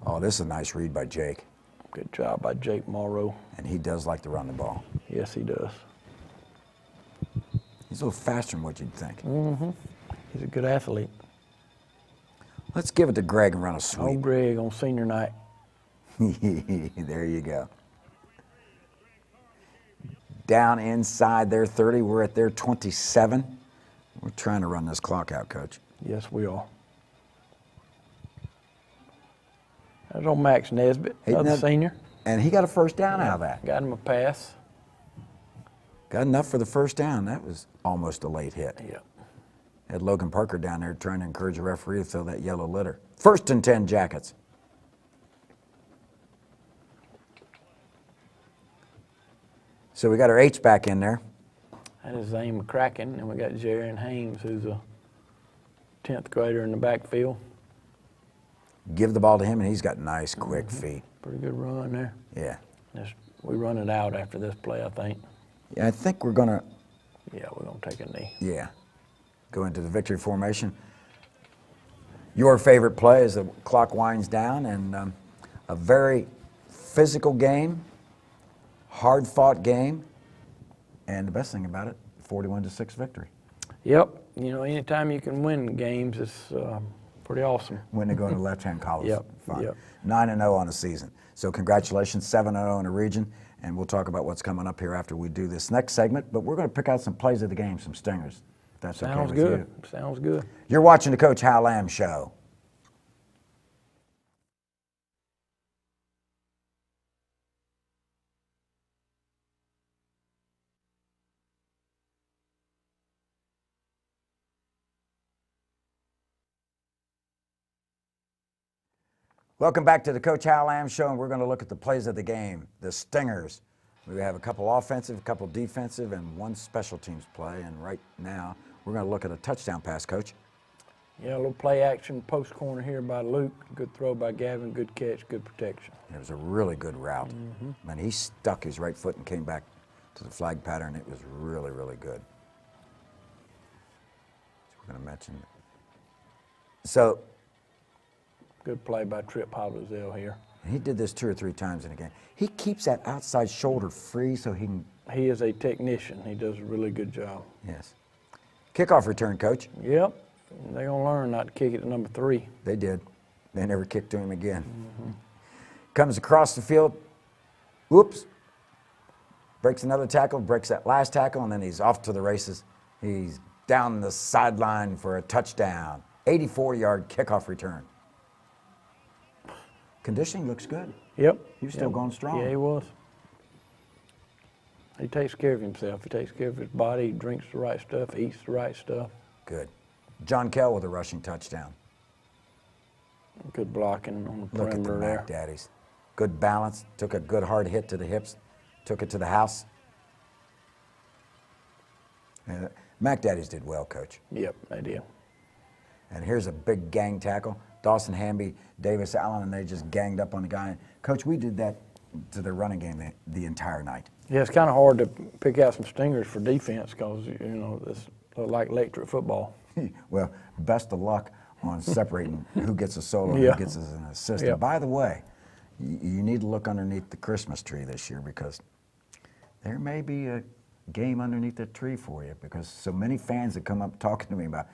Oh, this is a nice read by Jake. Good job by Jake Morrow. And he does like to run the ball. Yes, he does. He's a little faster than what you'd think. Mm-hmm. He's a good athlete. Let's give it to Greg and run a Old sweep. Greg on senior night. There you go. Down inside their 30. We're at their 27. We're trying to run this clock out, Coach. Yes, we are. That's on Max Nesbitt, another senior. And he got a first down out of that. Got him a pass. Got enough for the first down. That was almost a late hit. Yeah. Had Logan Parker down there trying to encourage the referee to throw that yellow litter. 1st and 10 Jackets. So we got our H-back in there. That is Zane McCracken, and we got Jaron Haynes, who's a 10th grader in the backfield. Give the ball to him, and he's got nice, quick feet. Pretty good run there. Yeah. We run it out after this play, I think. Yeah, I think we're going to, Yeah, we're going to take a knee. go into the victory formation. Your favorite play as the clock winds down, and a very physical game, hard-fought game, and the best thing about it, 41-6 victory. Yep. Anytime you can win games, it's pretty awesome. When they go in the left-hand column. Yep, Fine. yep. 9-0 on the season. So congratulations, 7-0 in the region, and we'll talk about what's coming up here after we do this next segment, but we're going to pick out some plays of the game, some stingers. If that's Sounds okay with good. you. Sounds good. You're watching the Coach Hal Lamb Show. Welcome back to the Coach Hal Lamb Show, and we're going to look at the plays of the game, the stingers. We have a couple offensive, a couple defensive, and one special teams play, and right now we're going to look at a touchdown pass, Coach. Yeah, a little play action, post corner here by Luke. Good throw by Gavin, good catch, good protection. It was a really good route. And he stuck his right foot and came back to the flag pattern. It was really, really good. So we're going to mention it. So Good play by Trip Hollowsell here. he did this 2 or 3 times in a game. He keeps that outside shoulder free so he can, He is a technician. He does a really good job. yes. Kickoff return, Coach. Yep. They're going to learn not to kick it to number 3. They did. They never kicked to him again. Comes across the field. Whoops. Breaks another tackle, breaks that last tackle, and then he's off to the races. He's down the sideline for a touchdown. 84-yard kickoff return. Conditioning looks good. Yep. He was still going strong. Yeah, he was. He takes care of himself. He takes care of his body. He drinks the right stuff, eats the right stuff. Good. John Kell with a rushing touchdown. Good blocking on the Look at the perimeter Mac there. Daddies. Good balance. Took a good hard hit to the hips. Took it to the house. Mac Daddies did well, Coach. Yep, they did. And here's a big gang tackle. Dawson Hamby, Davis Allen, and they just ganged up on the guy. Coach, we did that to the running game the entire night. Yeah, it's kind of hard to pick out some stingers for defense because, it's like electric football. Well, best of luck on separating who gets a solo and Yeah. who gets as an assist. Yeah. And by the way, you need to look underneath the Christmas tree this year because there may be a game underneath that tree for you because so many fans that come up talking to me about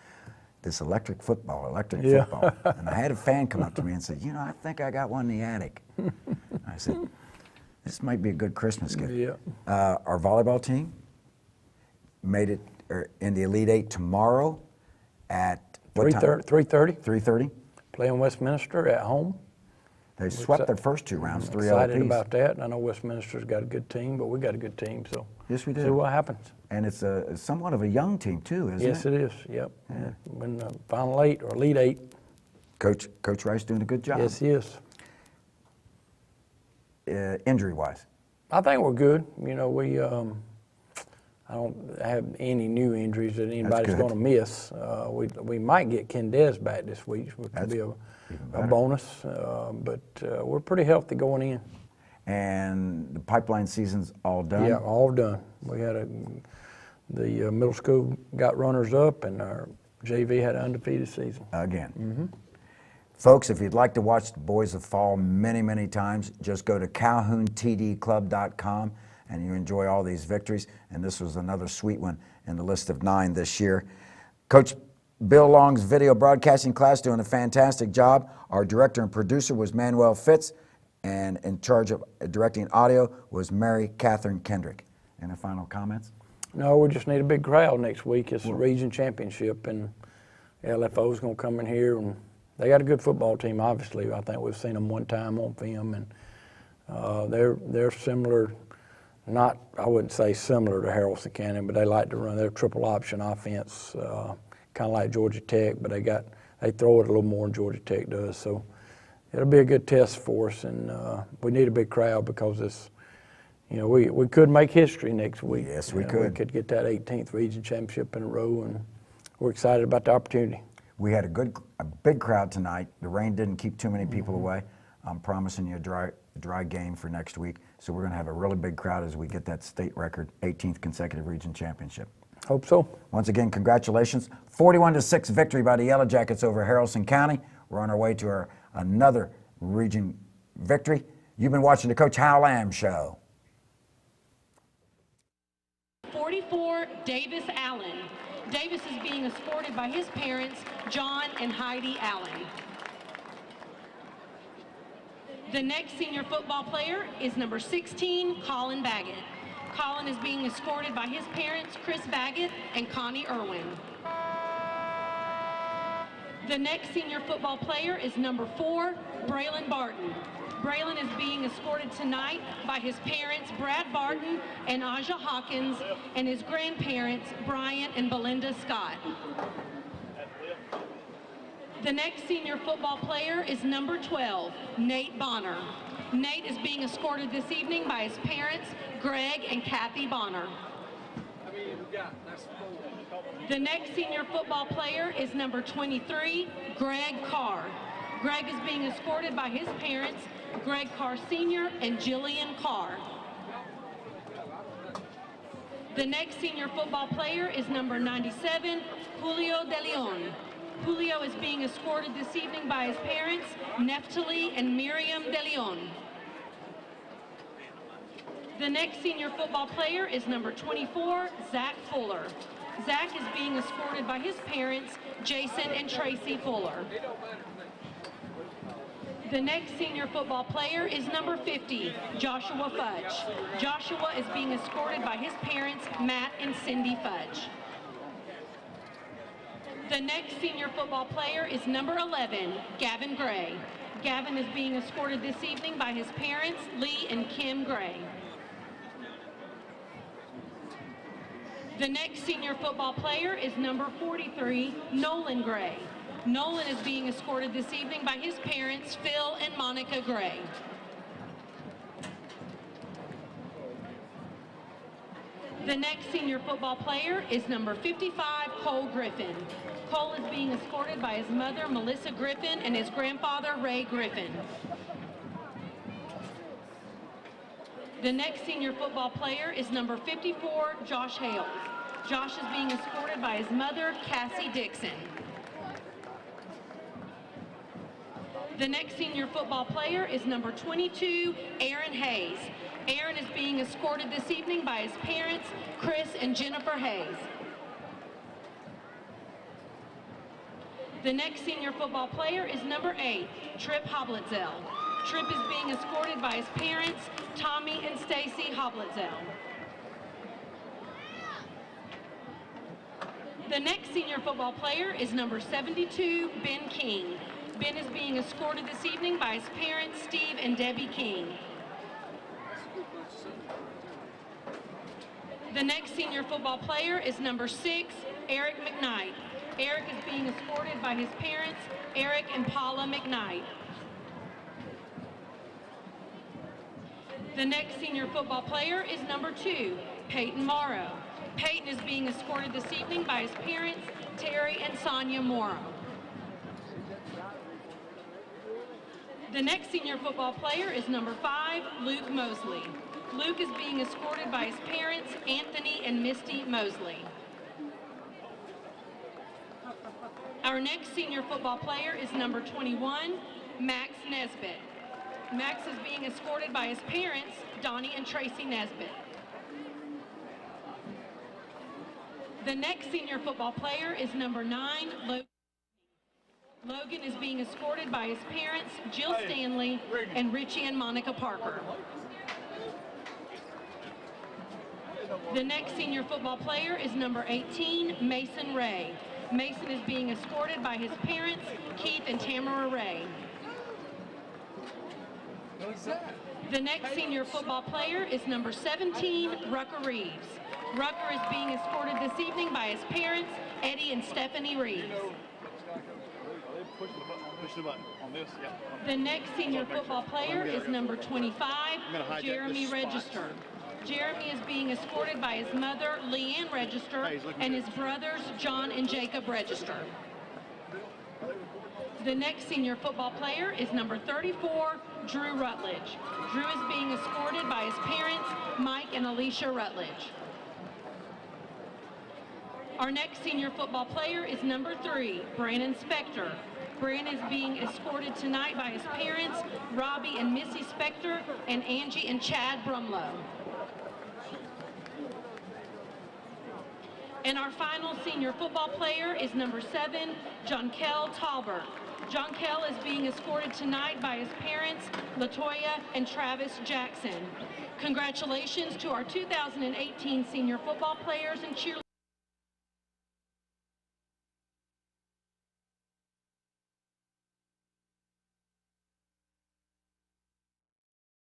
this electric football. And I had a fan come up to me and said, I think I got one in the attic. I said, this might be a good Christmas gift. Yeah. Our volleyball team made it in the Elite Eight tomorrow at what time? 3:30. 3:30. Playing Westminster at home. They swept their first 2 rounds, 3-0 Excited apiece. about that. I know Westminster's got a good team, but we got a good team, so Yes, we do. see what happens. And it's somewhat of a young team too, isn't it? Yes, it is. Yep. Yeah. When Final Eight or Elite Eight. Coach Rice doing a good job. Yes, he is. Injury-wise. I think we're good. You know, I don't have any new injuries that anybody's going to miss. We might get Kendez back this week, which would be a bonus. But we're pretty healthy going in. And the pipeline season's all done? Yeah, all done. We had the middle school got runners up, and our JV had an undefeated season. Again. Mm-hmm. Folks, if you'd like to watch the Boys of Fall many, many times, just go to calhountdclub.com and you enjoy all these victories. And this was another sweet one in the list of 9 this year. Coach Bill Long's video broadcasting class doing a fantastic job. Our director and producer was Manuel Fitz, and in charge of directing audio was Mary Catherine Kendrick. Any final comments? No, we just need a big crowd next week. It's the region championship, and LFO's going to come in here, and they got a good football team, obviously. I think we've seen them one time on film, and they're similar, not, I wouldn't say similar to Haralson County, but they like to run their triple option offense, kind of like Georgia Tech, but they throw it a little more than Georgia Tech does. So it'll be a good test for us, and we need a big crowd because it's, you know, we could make history next week. Yes, we We could. could get that 18th region championship in a row, and we're excited about the opportunity. We had a big crowd tonight. The rain didn't keep too many people away. I'm promising you a dry game for next week. So we're going to have a really big crowd as we get that state record 18th consecutive region championship. Hope so. Once again, congratulations. 41-6 victory by the Yellow Jackets over Haralson County. We're on our way to another region victory. You've been watching the Coach Hal Lamb Show. 44, Davis Allen. Davis is being escorted by his parents, John and Heidi Allen. The next senior football player is number 16, Colin Baggett. Colin is being escorted by his parents, Chris Baggett and Connie Irwin. The next senior football player is number 4, Braylon Barton. Braylon is being escorted tonight by his parents, Brad Barton and Aja Hawkins, and his grandparents, Brian and Belinda Scott. The next senior football player is number 12, Nate Bonner. Nate is being escorted this evening by his parents, Greg and Kathy Bonner. The next senior football player is number 23, Greg Carr. Greg is being escorted by his parents, Greg Carr Sr. and Jillian Carr. The next senior football player is number 97, Julio De Leon. Julio is being escorted this evening by his parents, Neftali and Miriam De Leon. The next senior football player is number 24, Zach Fuller. Zach is being escorted by his parents, Jason and Tracy Fuller. The next senior football player is number 50, Joshua Fudge. Joshua is being escorted by his parents, Matt and Cindy Fudge. The next senior football player is number 11, Gavin Gray. Gavin is being escorted this evening by his parents, Lee and Kim Gray. The next senior football player is number 43, Nolan Gray. Nolan is being escorted this evening by his parents, Phil and Monica Gray. The next senior football player is number 55, Cole Griffin. Cole is being escorted by his mother, Melissa Griffin, and his grandfather, Ray Griffin. The next senior football player is number 54, Josh Hales. Josh is being escorted by his mother, Cassie Dixon. The next senior football player is number 22, Aaron Hayes. Aaron is being escorted this evening by his parents, Chris and Jennifer Hayes. The next senior football player is number 8, Trip Hoblitzel. Trip is being escorted by his parents, Tommy and Stacy Hoblitzel. The next senior football player is number 72, Ben King. Ben is being escorted this evening by his parents, Steve and Debbie King. The The next senior football player is number 6, Eric McKnight. Eric is being escorted by his parents, Eric and Paula McKnight. The next senior football player is number 2, Peyton Morrow. Peyton is being escorted this evening by his parents, Terry and Sonia Morrow. The next senior football player is number 5, Luke Mosley. Luke is being escorted by his parents, Anthony and Misty Mosley. Our next senior football player is number 21, Max Nesbitt. Max is being escorted by his parents, Donnie and Tracy Nesbitt. The next senior football player is number 9, Logan. Logan is being escorted by his parents, Jill Stanley and Richie and Monica Parker. The next senior football player is number 18, Mason Ray. Mason is being escorted by his parents, Keith and Tamara Ray. The next senior football player is number 17, Rucker Reeves. Rucker is being escorted this evening by his parents, Eddie and Stephanie Reeves. Push the button on this. Yep. The next senior football player is number 25, Jeremy Register. Jeremy is being escorted by his mother, Leanne Register, and his brothers, John and Jacob Register. The next senior football player is number 34, Drew Rutledge. Drew is being escorted by his parents, Mike and Alicia Rutledge. Our next senior football player is number 3, Brandon Spector. Brandon is being escorted tonight by his parents, Robbie and Missy Spector, and Angie and Chad Brumlow. And our final senior football player is number 7, Jonkel Talbert. Jonkel is being escorted tonight by his parents, Latoya and Travis Jackson. Congratulations to our 2018 senior football players and cheerleaders.